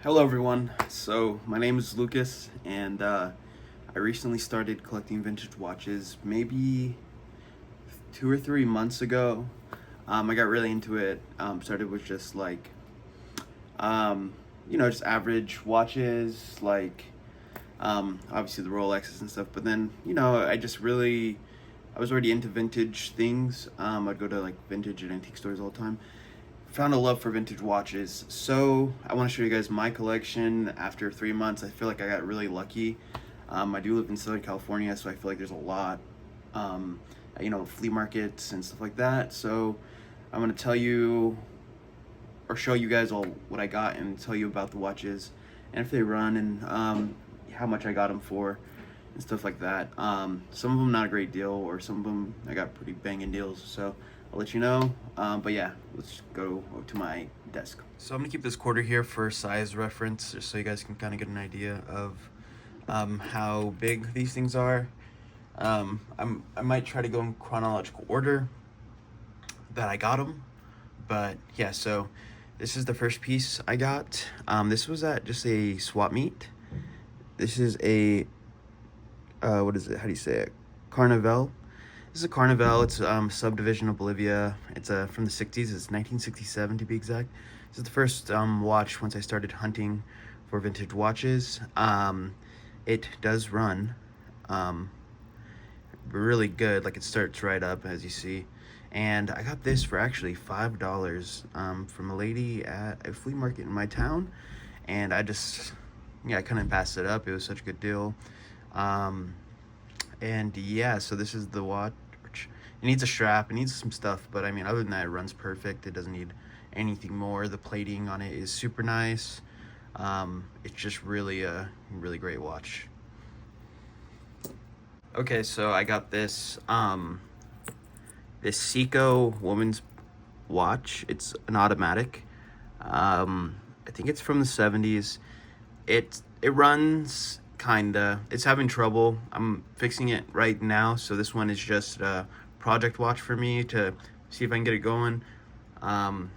Hello everyone, so my name is Lucas and I recently started collecting vintage watches maybe 2 or 3 months ago. I got really into it. Started with just like, um, just average watches, like obviously the Rolexes and stuff, but then, I was already into vintage things. I'd go to like vintage and antique stores all the time. Found a love for vintage watches, so I want to show you guys my collection after 3 months. I feel like I got really lucky. I do live in Southern California, so I feel like there's a lot, um, flea markets and stuff like that. So I'm gonna tell you or show you guys all what I got and tell you about the watches and if they run and how much I got them for and stuff like that. Some of them not a great deal, or some of them I got pretty banging deals. So I'll let you know. But yeah, let's go to my desk. So I'm gonna keep this quarter here for size reference, just so you guys can kind of get an idea of how big these things are. I might try to go in chronological order that I got them, but yeah. So this is the first piece I got. This was at just a swap meet. This is a what is it? How do you say it? Carnival. This is a Carnival. It's subdivision of Bolivia. It's from the 60s. It's 1967 to be exact. This is the first watch once I started hunting for vintage watches. It does run really good. Like, it starts right up, as you see. And I got this for actually $5 from a lady at a flea market in my town. And I couldn't pass it up. It was such a good deal. And yeah, so this is the watch. It needs a strap, it needs some stuff, but I mean, other than that, it runs perfect. It doesn't need anything more. The plating on it is super nice. It's just really a really great watch. Okay, so I got this Seiko woman's watch. It's an automatic. I think it's from the 70s. It runs kinda. It's having trouble. I'm fixing it right now, so this one is just a project watch for me to see if I can get it going. Um,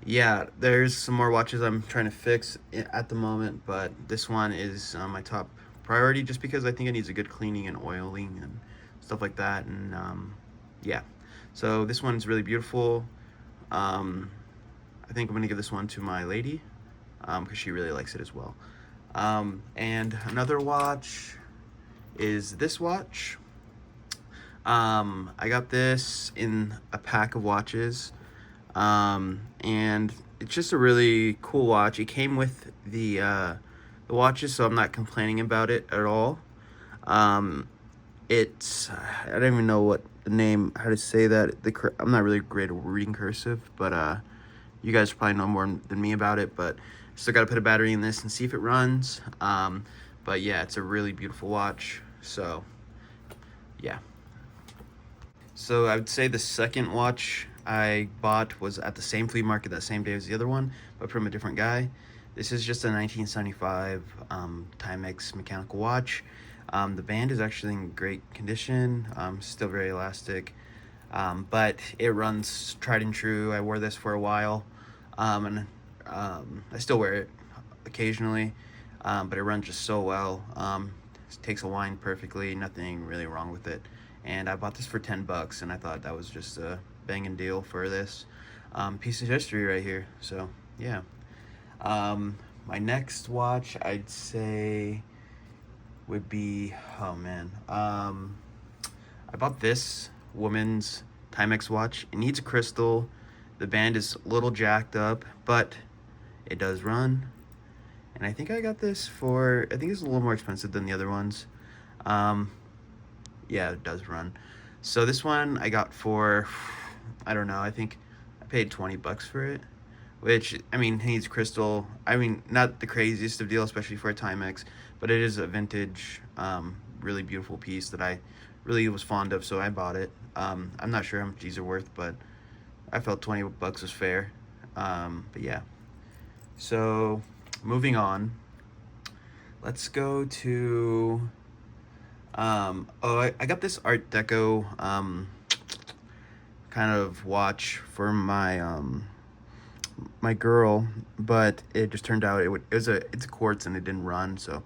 yeah, there's some more watches I'm trying to fix at the moment, but this one is my top priority, just because I think it needs a good cleaning and oiling and stuff like that. And yeah, so this one's really beautiful. Um, I think I'm gonna give this one to my lady because she really likes it as well. And another watch is this watch. I got this in a pack of watches, and it's just a really cool watch. It came with the watches, so I'm not complaining about it at all. Um, it's I don't even know what the name, how to say that. I'm not really great at reading cursive, but you guys probably know more than me about it. But still got to put a battery in this and see if it runs. But yeah, it's a really beautiful watch. So yeah. So I would say the second watch I bought was at the same flea market that same day as the other one, but from a different guy. This is just a 1975 Timex mechanical watch. The band is actually in great condition, still very elastic, but it runs tried and true. I wore this for a while, and I still wear it occasionally, but it runs just so well. It takes a wind perfectly, nothing really wrong with it. And I bought this for $10, and I thought that was just a banging deal for this piece of history right here. So yeah. My next watch, I'd say, would be, oh man, I bought this woman's Timex watch. It needs a crystal. The band is a little jacked up, but it does run. And I think I got this for, I think it's a little more expensive than the other ones. Yeah, it does run. So this one I got for, I don't know, I think I paid $20 for it, which, I mean, it needs crystal. I mean, not the craziest of deal, especially for a Timex, but it is a vintage, really beautiful piece that I really was fond of, so I bought it. I'm not sure how much these are worth, but I felt $20 was fair. But yeah. So moving on, let's go to I got this Art Deco kind of watch for my my girl, but it just turned out it's quartz and it didn't run. So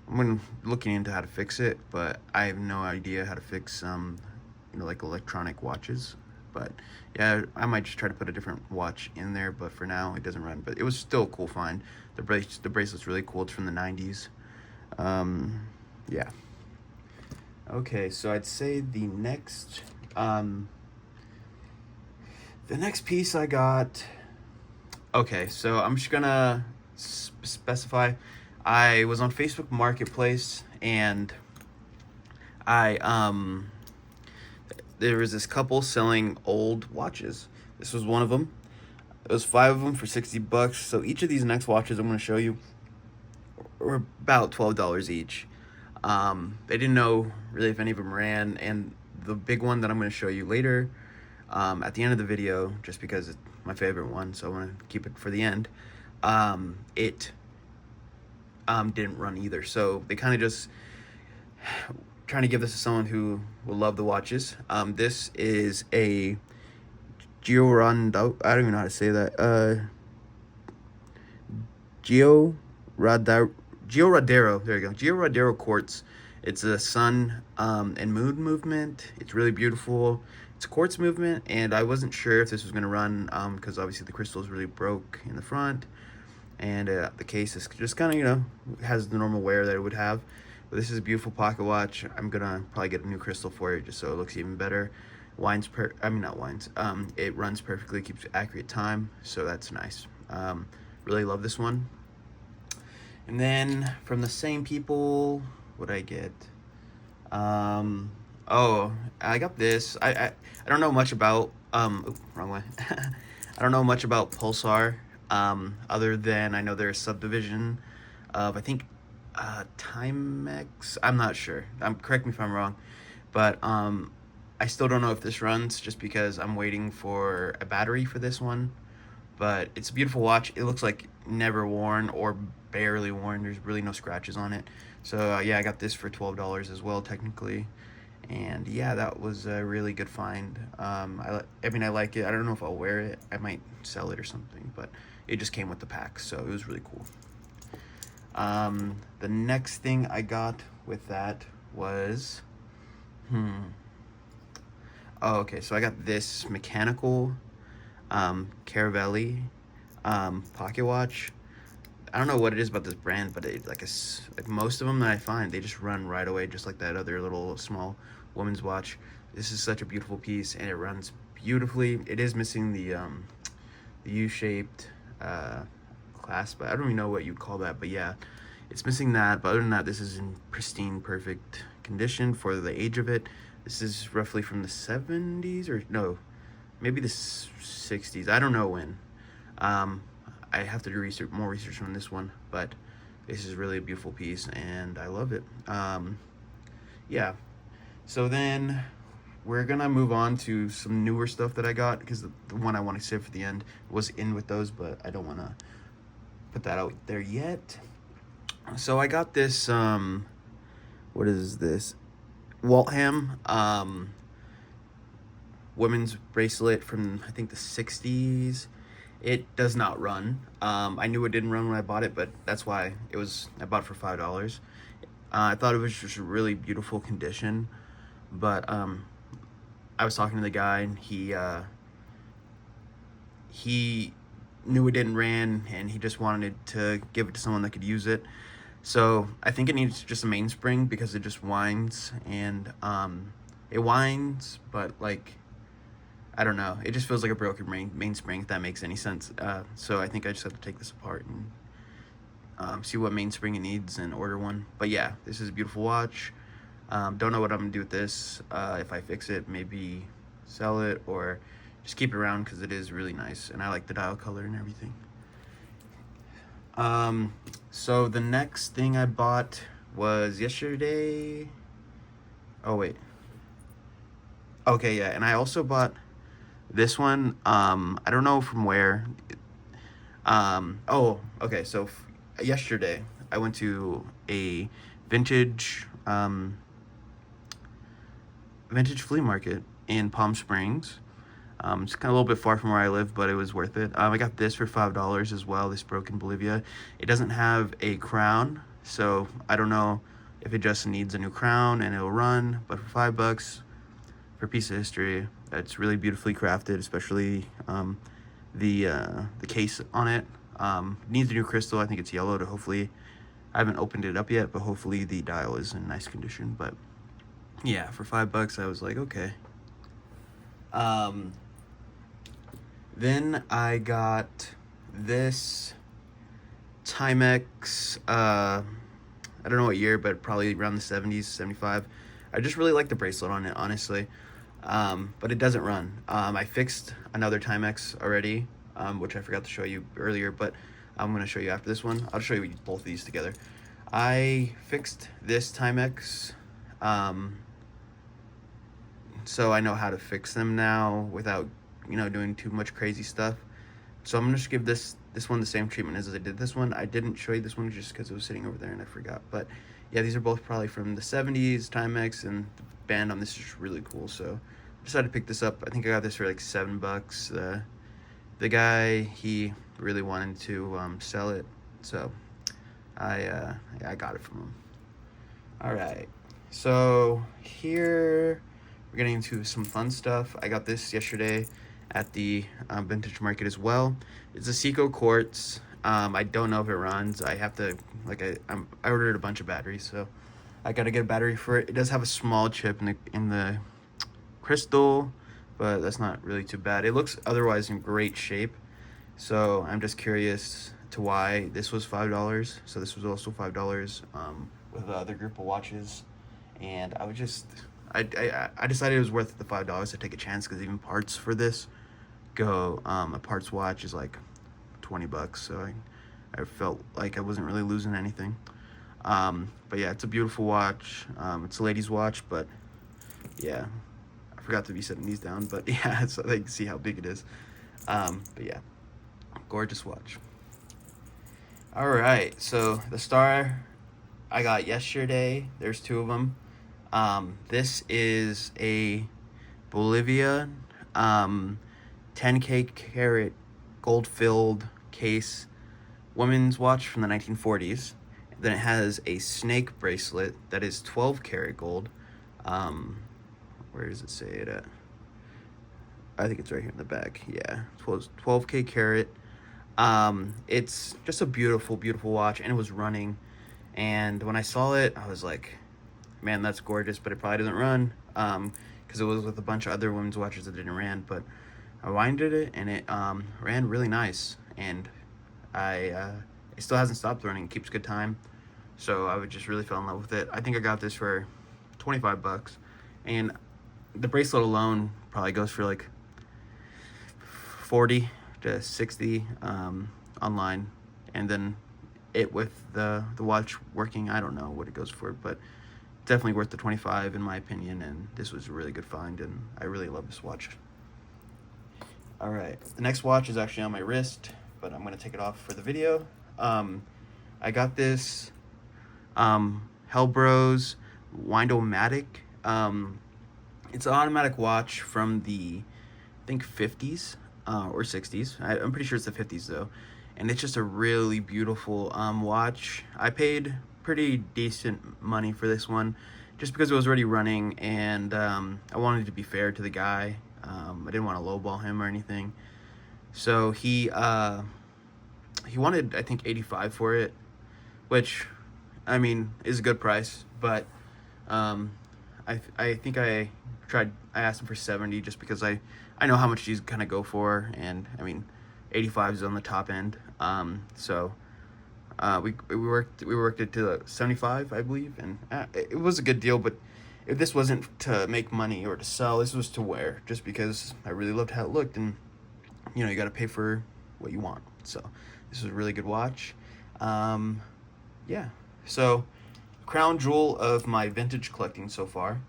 I'm looking into how to fix it, but I have no idea how to fix like electronic watches. But yeah, I might just try to put a different watch in there. But for now, it doesn't run. But it was still a cool find. The bracelet's really cool. It's from the '90s. Yeah. Okay, so I'd say the next piece I got. Okay, so I'm just gonna specify. I was on Facebook Marketplace and I there was this couple selling old watches. This was one of them. It was 5 of them for $60. So each of these next watches I'm going to show you were about $12 each. They didn't know really if any of them ran, and the big one that I'm going to show you later, at the end of the video, just because it's my favorite one, so I want to keep it for the end. It didn't run either. So they kind of just trying to give this to someone who will love the watches. This is a Giorando. I don't even know how to say that. Gioradero. There you go. Gioradero quartz. It's a sun and moon movement. It's really beautiful. It's a quartz movement, and I wasn't sure if this was gonna run because obviously the crystal is really broke in the front, and the case is just kind of has the normal wear that it would have. But this is a beautiful pocket watch. I'm gonna probably get a new crystal for it just so it looks even better. It runs perfectly, keeps accurate time, so that's nice. Really love this one. And then from the same people, what I get? Oh, I got this. I don't know much about wrong way. I don't know much about Pulsar. Other than I know they're a subdivision of, I think, Timex. I'm not sure. Correct me if I'm wrong, but I still don't know if this runs just because I'm waiting for a battery for this one. But it's a beautiful watch. It looks like never worn or barely worn. There's really no scratches on it. So yeah, I got this for $12 as well, technically. And yeah, that was a really good find. I mean, I like it. I don't know if I'll wear it. I might sell it or something, but it just came with the pack, so it was really cool. The next thing I got with that was, oh, okay, so I got this mechanical Caravelli pocket watch. I don't know what it is about this brand, but like most of them that I find, they just run right away, just like that other little small woman's watch. This is such a beautiful piece, and it runs beautifully. It is missing the U-shaped clasp, but I don't even know what you'd call that. But yeah, it's missing that. But other than that, this is in pristine, perfect condition for the age of it. This is roughly from the 70s, or no, maybe the 60s. I don't know when. I have to do more research on this one, but this is really a beautiful piece, and I love it. Yeah. So then we're gonna move on to some newer stuff that I got, because the one I want to save for the end was in with those, but I don't want to put that out there yet. So I got this. What is this? Waltham women's bracelet from, I think, the 60s. It does not run. I knew it didn't run when I bought it, but that's why I bought it for $5. I thought it was just a really beautiful condition, but I was talking to the guy, and he knew it didn't ran, and he just wanted to give it to someone that could use it. So I think it needs just a mainspring, because it just winds, and it winds, but like, I don't know. It just feels like a broken mainspring, if that makes any sense. So I think I just have to take this apart and see what mainspring it needs and order one. But yeah, this is a beautiful watch. Don't know what I'm gonna do with this. If I fix it, maybe sell it or just keep it around, because it is really nice, and I like the dial color and everything. So the next thing I bought was yesterday. Oh wait. Okay, yeah, and I also bought this one. I don't know from where. Oh, okay. So yesterday I went to a vintage flea market in Palm Springs. It's kind of a little bit far from where I live, but it was worth it. I got this for $5 as well, this broken Bolivia. It doesn't have a crown, so I don't know if it just needs a new crown and it'll run, but for $5 for a piece of history, it's really beautifully crafted, especially the case on it. Needs a new crystal. I think it's yellow to hopefully, I haven't opened it up yet, but hopefully the dial is in nice condition. But yeah, for $5 I was like, okay. Then I got this Timex, I don't know what year, but probably around the 70s, 75. I just really like the bracelet on it, honestly. But it doesn't run. I fixed another Timex already, which I forgot to show you earlier, but I'm going to show you after this one. I'll show you both of these together. I fixed this Timex, so I know how to fix them now without, doing too much crazy stuff. So I'm going to just give this one the same treatment as I did this one. I didn't show you this one just because it was sitting over there and I forgot. But yeah, these are both probably from the 70s, Timex, and the band on this is really cool. So I decided to pick this up. I think I got this for like $7. The guy, he really wanted to sell it, so I got it from him. All right, so here we're getting into some fun stuff. I got this yesterday at the vintage market as well. It's a Seiko quartz. I don't know if it runs. I have to, I ordered a bunch of batteries, so I gotta get a battery for it. It does have a small chip in the crystal, but that's not really too bad. It looks otherwise in great shape, so I'm just curious to why this was $5. So this was also $5 with the other group of watches, and I decided it was worth the $5 to take a chance, because even parts for this go, a parts watch is like $20, so I felt like I wasn't really losing anything. But yeah, it's a beautiful watch. It's a lady's watch, but yeah, I forgot to be setting these down, but yeah, so they can see how big it is. But yeah, gorgeous watch. All right, so the star I got yesterday, there's two of them. This is a Bolivia 10K carat gold-filled case women's watch from the 1940s. Then it has a snake bracelet that is 12 karat gold. Where does it say it at? I think it's right here in the back. Yeah, 12K carat. It's just a beautiful, beautiful watch, and it was running. And when I saw it, I was like, man, that's gorgeous, but it probably doesn't run, because it was with a bunch of other women's watches that didn't run. But I winded it, and it ran really nice, and it still hasn't stopped running. It keeps good time, so I would just really fell in love with it. I think I got this for $25, and the bracelet alone probably goes for like 40 to 60 online, and then it with the watch working, I don't know what it goes for, but definitely worth the 25 in my opinion. And this was a really good find, and I really love this watch. All right, the next watch is actually on my wrist, but I'm gonna take it off for the video. I got this Hellbros Windomatic. It's an automatic watch from the, I think, 50s or 60s. I'm pretty sure it's the 50s though, and it's just a really beautiful watch. I paid pretty decent money for this one just because it was already running, and I wanted to be fair to the guy. I didn't want to lowball him or anything, so he wanted, I think, 85 for it, which, I mean, is a good price, but I think I asked him for 70 just because I know how much these kind of go for, and I mean 85 is on the top end. So we worked it to 75, I believe, and it was a good deal. But if this wasn't to make money or to sell, this was to wear, just because I really loved how it looked, and you got to pay for what you want. So this is a really good watch. Yeah, so crown jewel of my vintage collecting so far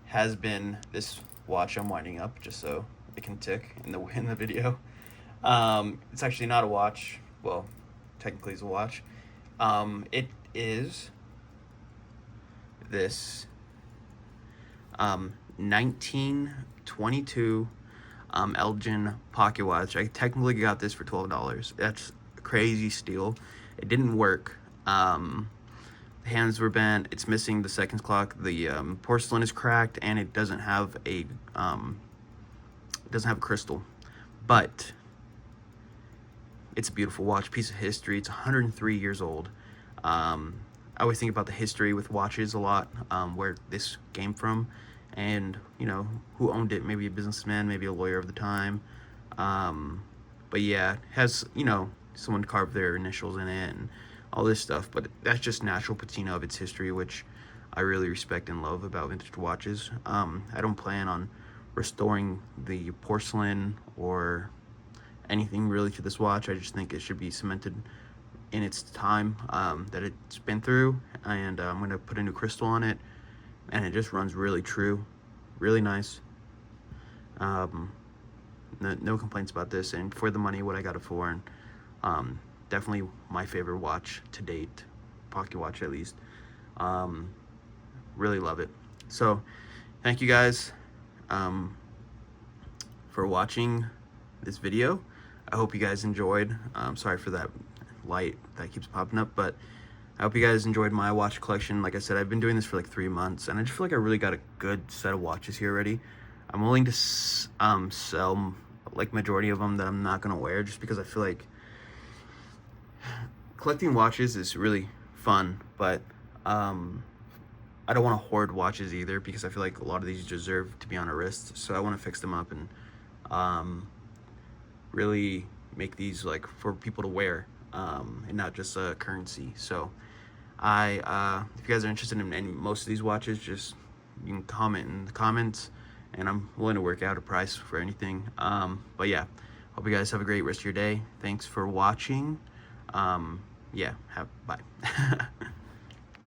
has been this watch I'm winding up, just so it can tick in the video. It's actually not a watch. Well, technically it's a watch. It is this 1922 Elgin pocket watch. I technically got this for $12. That's a crazy steal. It didn't work. The hands were bent. It's missing the seconds clock. The porcelain is cracked, and it doesn't have a crystal. But it's a beautiful watch, piece of history. It's 103 years old. I always think about the history with watches a lot, where this came from, and you know who owned it. Maybe a businessman, maybe a lawyer of the time. But yeah, it has, you know, someone carved their initials in it and all this stuff. But that's just natural patina of its history, which I really respect and love about vintage watches. I don't plan on restoring the porcelain or anything really to this watch. I just think it should be cemented in its time that it's been through, and I'm gonna put a new crystal on it, and it just runs really true, really nice. No complaints about this, and for the money, what I got it for, and definitely my favorite watch to date, pocket watch at least. Really love it. So thank you guys for watching this video. I hope you guys enjoyed. Sorry for that light that keeps popping up, but I hope you guys enjoyed my watch collection. Like I said, I've been doing this for like 3 months, and I just feel like I really got a good set of watches here already. I'm willing to sell like majority of them that I'm not gonna wear, just because I feel like collecting watches is really fun, but I don't want to hoard watches either, because I feel like a lot of these deserve to be on a wrist. So I want to fix them up and really make these like for people to wear, and not just a currency. So if you guys are interested in most of these watches, just you can comment in the comments, and I'm willing to work out a price for anything. But yeah, hope you guys have a great rest of your day. Thanks for watching. Yeah, bye.